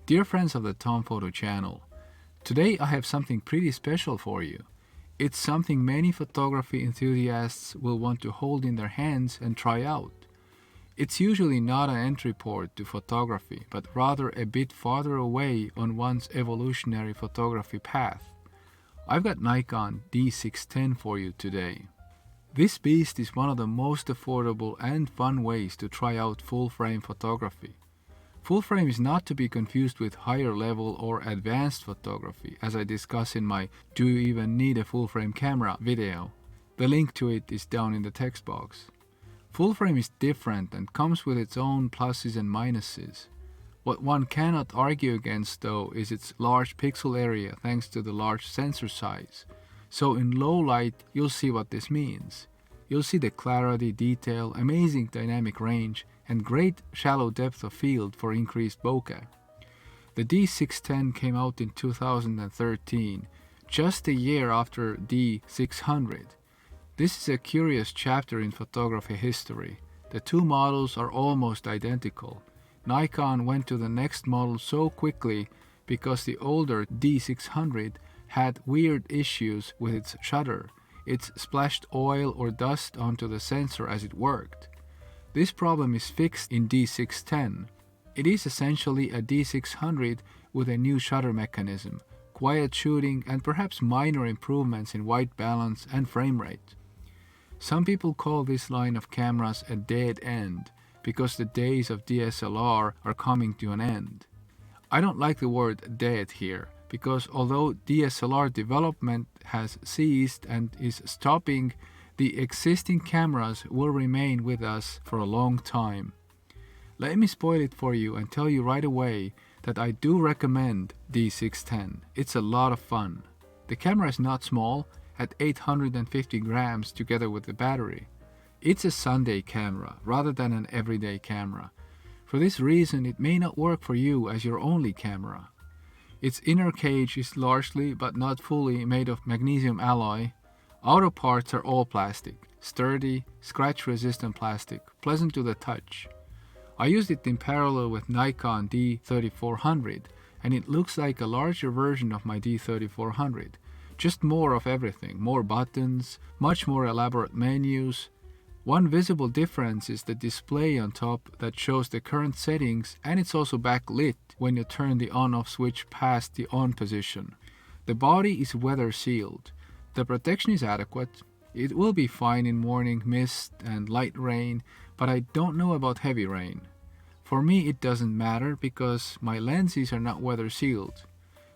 Dear friends of the Tom Photo channel, today I have something pretty special for you. It's something many photography enthusiasts will want to hold in their hands and try out. It's usually not an entry port to photography, but rather a bit farther away on one's evolutionary photography path. I've got Nikon D610 for you today. This beast is one of the most affordable and fun ways to try out full-frame photography. Full frame is not to be confused with higher level or advanced photography, as I discuss in my Do You Even Need a Full Frame Camera video. The link to it is down in the text box. Full frame is different and comes with its own pluses and minuses. What one cannot argue against though is its large pixel area thanks to the large sensor size. So in low light you'll see what this means. You'll see the clarity, detail, amazing dynamic range, and great shallow depth of field for increased bokeh. The D610 came out in 2013, just a year after D600. This is a curious chapter in photography history. The two models are almost identical. Nikon went to the next model so quickly because the older D600 had weird issues with its shutter. It splashed oil or dust onto the sensor as it worked. This problem is fixed in D610. It is essentially a D600 with a new shutter mechanism, quiet shooting, and perhaps minor improvements in white balance and frame rate. Some people call this line of cameras a dead end because the days of DSLR are coming to an end. I don't like the word dead here because although DSLR development has ceased and is stopping, the existing cameras will remain with us for a long time. Let me spoil it for you and tell you right away that I do recommend D610. It's a lot of fun. The camera is not small, at 850 grams together with the battery. It's a Sunday camera rather than an everyday camera. For this reason, it may not work for you as your only camera. Its inner cage is largely but not fully made of magnesium alloy. Outer parts are all plastic, sturdy, scratch-resistant plastic, pleasant to the touch. I used it in parallel with Nikon D3400, and it looks like a larger version of my D3400. Just more of everything, more buttons, much more elaborate menus. One visible difference is the display on top that shows the current settings, and it's also backlit when you turn the on-off switch past the on position. The body is weather sealed. The protection is adequate. It will be fine in morning mist and light rain, but I don't know about heavy rain. For me it doesn't matter because my lenses are not weather sealed.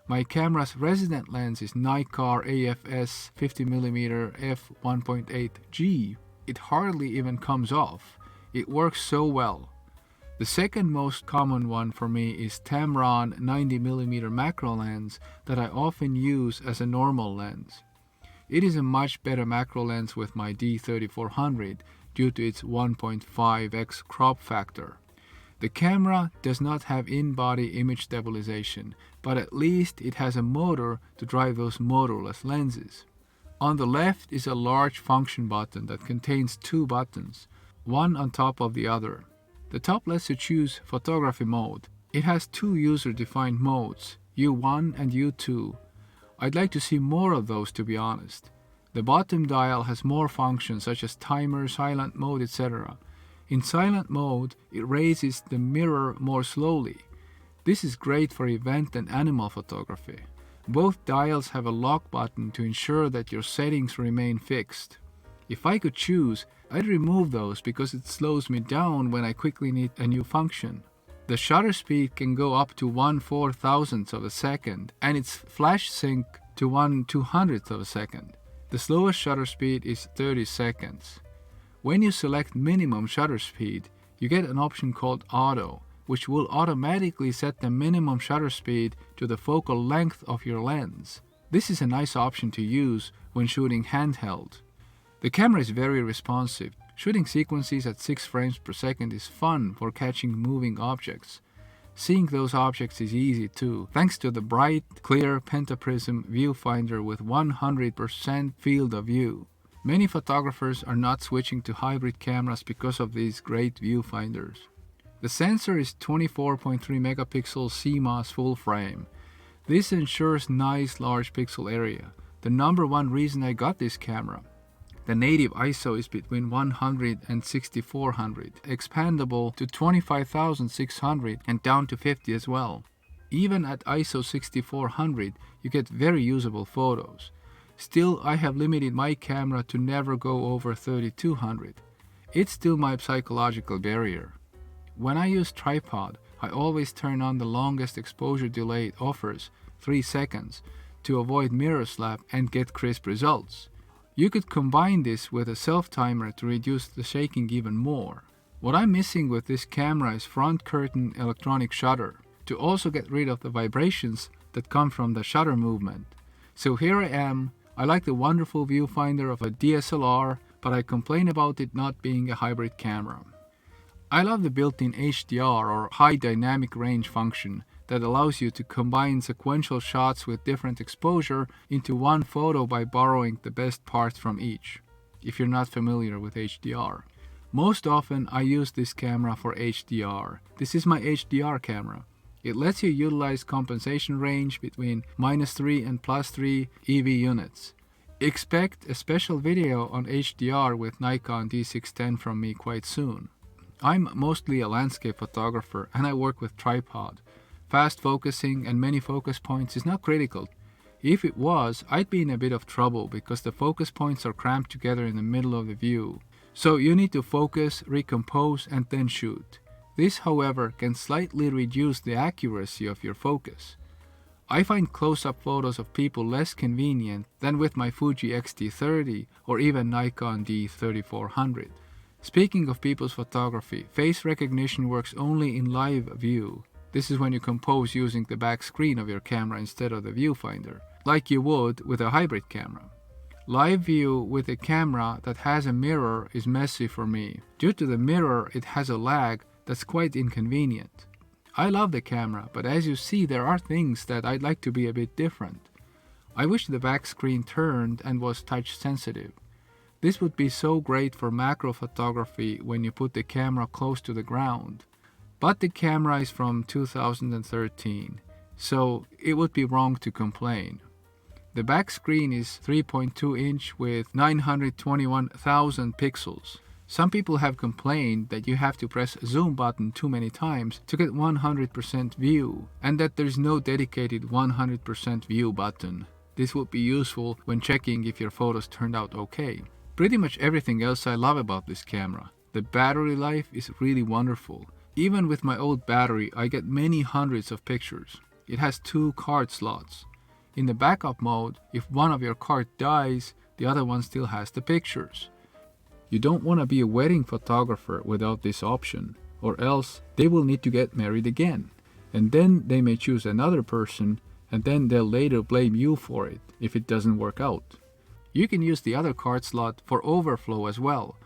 My camera's resident lens is Nikkor AFS 50mm f1.8G. It hardly even comes off. It works so well. The second most common one for me is Tamron 90mm macro lens that I often use as a normal lens. It is a much better macro lens with my D3400 due to its 1.5x crop factor. The camera does not have in-body image stabilization, but at least it has a motor to drive those motorless lenses. On the left is a large function button that contains two buttons, one on top of the other. The top lets you choose photography mode. It has two user-defined modes, U1 and U2. I'd like to see more of those, to be honest. The bottom dial has more functions such as timer, silent mode, etc. In silent mode, it raises the mirror more slowly. This is great for event and animal photography. Both dials have a lock button to ensure that your settings remain fixed. If I could choose, I'd remove those because it slows me down when I quickly need a new function. The shutter speed can go up to 1/4000th of a second, and its flash sync to 1/200th of a second. The slowest shutter speed is 30 seconds. When you select minimum shutter speed, you get an option called Auto, which will automatically set the minimum shutter speed to the focal length of your lens. This is a nice option to use when shooting handheld. The camera is very responsive. Shooting sequences at 6 frames per second is fun for catching moving objects. Seeing those objects is easy too, thanks to the bright, clear pentaprism viewfinder with 100% field of view. Many photographers are not switching to hybrid cameras because of these great viewfinders. The sensor is 24.3 megapixel CMOS full frame. This ensures nice large pixel area. The number one reason I got this camera. The native ISO is between 100 and 6400, expandable to 25600 and down to 50 as well. Even at ISO 6400, you get very usable photos. Still, I have limited my camera to never go over 3200. It's still my psychological barrier. When I use tripod, I always turn on the longest exposure delay it offers, 3 seconds, to avoid mirror slap and get crisp results. You could combine this with a self-timer to reduce the shaking even more. What I'm missing with this camera is front curtain electronic shutter, to also get rid of the vibrations that come from the shutter movement. So here I am. I like the wonderful viewfinder of a DSLR, but I complain about it not being a hybrid camera. I love the built-in HDR or high dynamic range function that allows you to combine sequential shots with different exposure into one photo by borrowing the best parts from each, if you're not familiar with HDR. Most often I use this camera for HDR. This is my HDR camera. It lets you utilize compensation range between -3 and +3 EV units. Expect a special video on HDR with Nikon D610 from me quite soon. I'm mostly a landscape photographer and I work with tripod. Fast focusing and many focus points is not critical. If it was, I'd be in a bit of trouble because the focus points are cramped together in the middle of the view. So you need to focus, recompose, and then shoot. This, however, can slightly reduce the accuracy of your focus. I find close-up photos of people less convenient than with my Fuji X-T30 or even Nikon D3400. Speaking of people's photography, face recognition works only in live view. This is when you compose using the back screen of your camera instead of the viewfinder, like you would with a hybrid camera. Live view with a camera that has a mirror is messy for me. Due to the mirror, it has a lag that's quite inconvenient. I love the camera, but as you see, there are things that I'd like to be a bit different. I wish the back screen turned and was touch sensitive. This would be so great for macro photography when you put the camera close to the ground. But the camera is from 2013, so it would be wrong to complain. The back screen is 3.2 inch with 921,000 pixels. Some people have complained that you have to press a zoom button too many times to get 100% view, and that there is no dedicated 100% view button. This would be useful when checking if your photos turned out okay. Pretty much everything else I love about this camera. The battery life is really wonderful. Even with my old battery, I get many hundreds of pictures. It has 2 card slots. In the backup mode, if one of your cards dies, the other one still has the pictures. You don't want to be a wedding photographer without this option, or else they will need to get married again. And then they may choose another person, and then they'll later blame you for it if it doesn't work out. You can use the other card slot for overflow as well.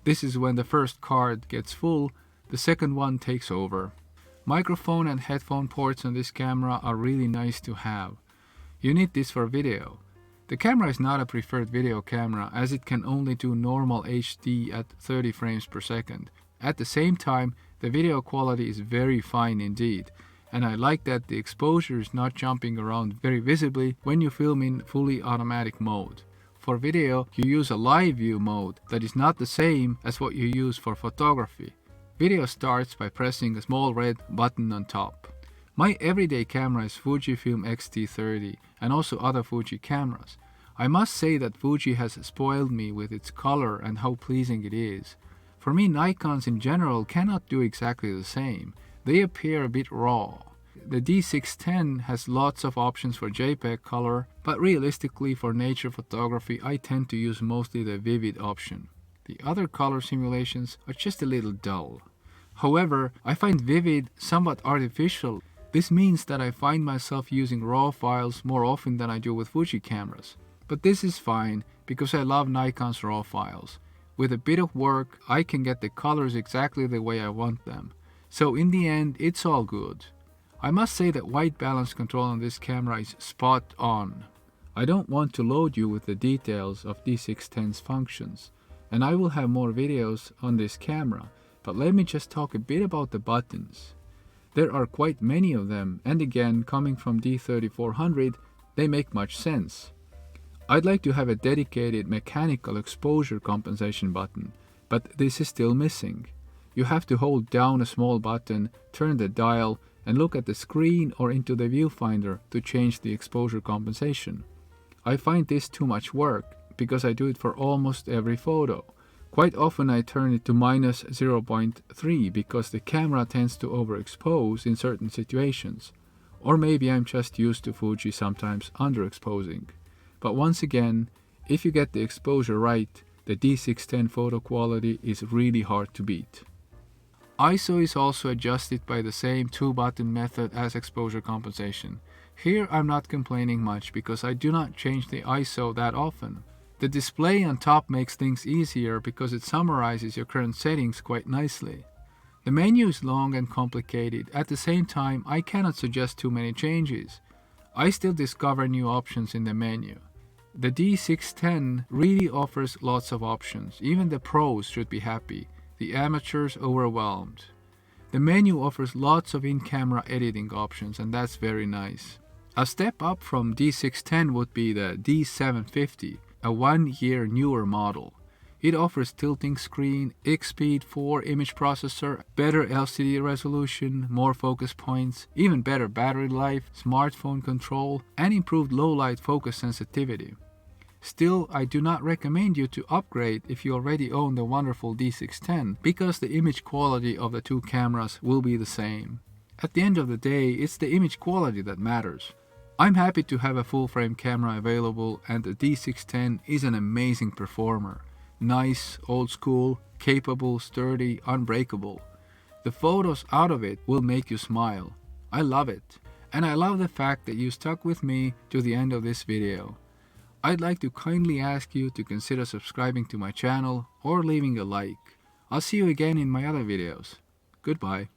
This is when the first card gets full, the second one takes over. Microphone and headphone ports on this camera are really nice to have. You need this for video. The camera is not a preferred video camera as it can only do normal HD at 30 frames per second. At the same time, the video quality is very fine indeed, and I like that the exposure is not jumping around very visibly when you film in fully automatic mode. For video, you use a live view mode that is not the same as what you use for photography. Video starts by pressing a small red button on top. My everyday camera is Fujifilm X-T30 and also other Fuji cameras. I must say that Fuji has spoiled me with its color and how pleasing it is. For me, Nikons in general cannot do exactly the same. They appear a bit raw. The D610 has lots of options for JPEG color, but realistically for nature photography I tend to use mostly the vivid option. The other color simulations are just a little dull. However, I find vivid somewhat artificial. This means that I find myself using RAW files more often than I do with Fuji cameras. But this is fine because I love Nikon's RAW files. With a bit of work, I can get the colors exactly the way I want them. So in the end, it's all good. I must say that white balance control on this camera is spot on. I don't want to load you with the details of D610's functions, and I will have more videos on this camera, But let me just talk a bit about the buttons. There are quite many of them, and again, coming from D3400, they make much sense. I'd like to have a dedicated mechanical exposure compensation button, but this is still missing. You have to hold down a small button, turn the dial, and look at the screen or into the viewfinder to change the exposure compensation. I find this too much work because I do it for almost every photo. Quite often I turn it to minus 0.3 because the camera tends to overexpose in certain situations. Or maybe I'm just used to Fuji sometimes underexposing. But once again, if you get the exposure right, the D610 photo quality is really hard to beat. ISO is also adjusted by the same two-button method as exposure compensation. Here I'm not complaining much because I do not change the ISO that often. The display on top makes things easier because it summarizes your current settings quite nicely. The menu is long and complicated. At the same time, I cannot suggest too many changes. I still discover new options in the menu. The D610 really offers lots of options. Even the pros should be happy. The amateurs overwhelmed. The menu offers lots of in-camera editing options, and that's very nice. A step up from D610 would be the D750, a 1 year newer model. It offers tilting screen, X-Speed 4 image processor, better LCD resolution, more focus points, even better battery life, smartphone control, and improved low-light focus sensitivity. Still, I do not recommend you to upgrade if you already own the wonderful D610 because the image quality of the two cameras will be the same. At the end of the day, it's the image quality that matters. I'm happy to have a full-frame camera available, and the D610 is an amazing performer. Nice, old school, capable, sturdy, unbreakable. The photos out of it will make you smile. I love it. And I love the fact that you stuck with me to the end of this video. I'd like to kindly ask you to consider subscribing to my channel or leaving a like. I'll see you again in my other videos. Goodbye.